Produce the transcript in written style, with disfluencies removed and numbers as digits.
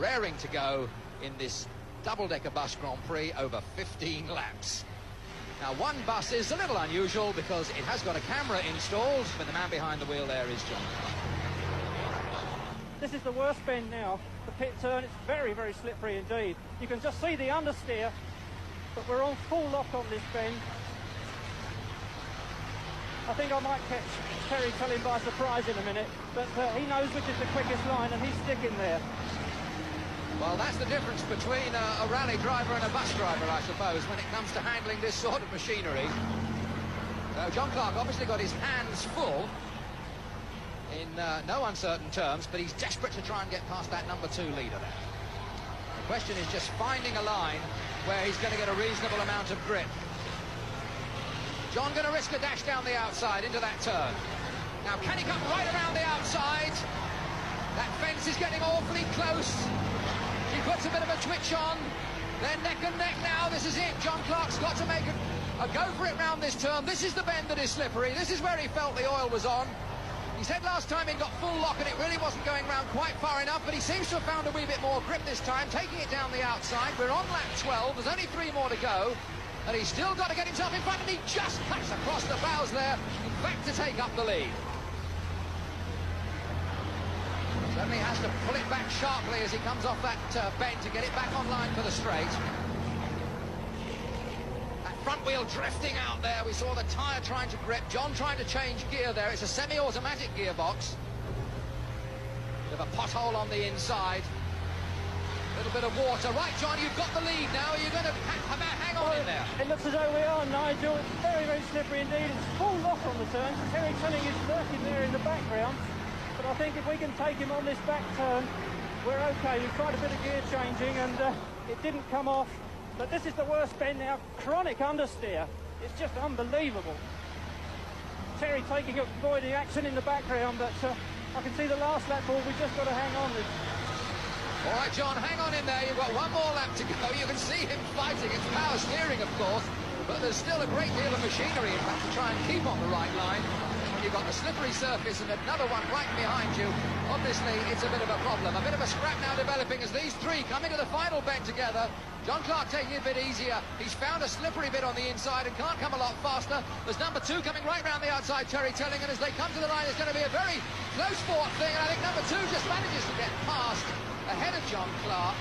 raring to go in this double-decker bus Grand Prix over 15 laps. Now, one bus is a little unusual because it has got a camera installed, but the man behind the wheel there is John Clark. This is the worst bend now. The pit turn, it's very, very slippery indeed. You can just see the understeer, but we're on full lock on this bend. I think I might catch Terry Tilling by surprise in a minute, but he knows which is the quickest line and he's sticking there. Well, that's the difference between a rally driver and a bus driver, I suppose, when it comes to handling this sort of machinery. John Clark obviously got his hands full in no uncertain terms, but he's desperate to try and get past that number 2 leader there. The question is just finding a line where he's going to get a reasonable amount of grip. John going to risk a dash down the outside into that turn. Now, can he come right around the outside? That fence is getting awfully close. He puts a bit of a twitch on. They're neck and neck now. This is it. John Clark's got to make a go for it round this turn. This is the bend that is slippery. This is where he felt the oil was on. He said last time he got full lock and it really wasn't going round quite far enough, but he seems to have found a wee bit more grip this time, taking it down the outside. We're on lap 12. There's only 3 more to go. And he's still got to get himself in front, and he just cuts across the bows there, in fact, to take up the lead. Certainly has to pull it back sharply as he comes off that bend to get it back online for the straight. That front wheel drifting out there. We saw the tyre trying to grip. John trying to change gear there. It's a semi-automatic gearbox. Bit of a pothole on the inside. A little bit of water. Right, John, you've got the lead now. Are you going to hang on in there? It looks as though we are, Nigel. It's very, very slippery indeed. It's full lock on the turn. Terry Tilling is lurking there in the background. But I think if we can take him on this back turn, we're okay. We've tried a bit of gear changing and it didn't come off. But this is the worst bend now. Chronic understeer. It's just unbelievable. Terry avoiding action in the background, but I can see the last lap ball. We've just got to hang on. All right, John, hang on in there. You've got one more lap to go. You can see him fighting. It's power steering, of course, but there's still a great deal of machinery, in fact, to try and keep on the right line. When you've got the slippery surface and another one right behind you, obviously it's a bit of a problem. A bit of a scrap now developing as these 3 come into the final bend together. John Clark taking it a bit easier. He's found a slippery bit on the inside and can't come a lot faster. There's number 2 coming right round the outside, Terry Tilling, and as they come to the line, it's going to be a very close fought thing, and I think number 2 just manages to get past ahead of John Clark.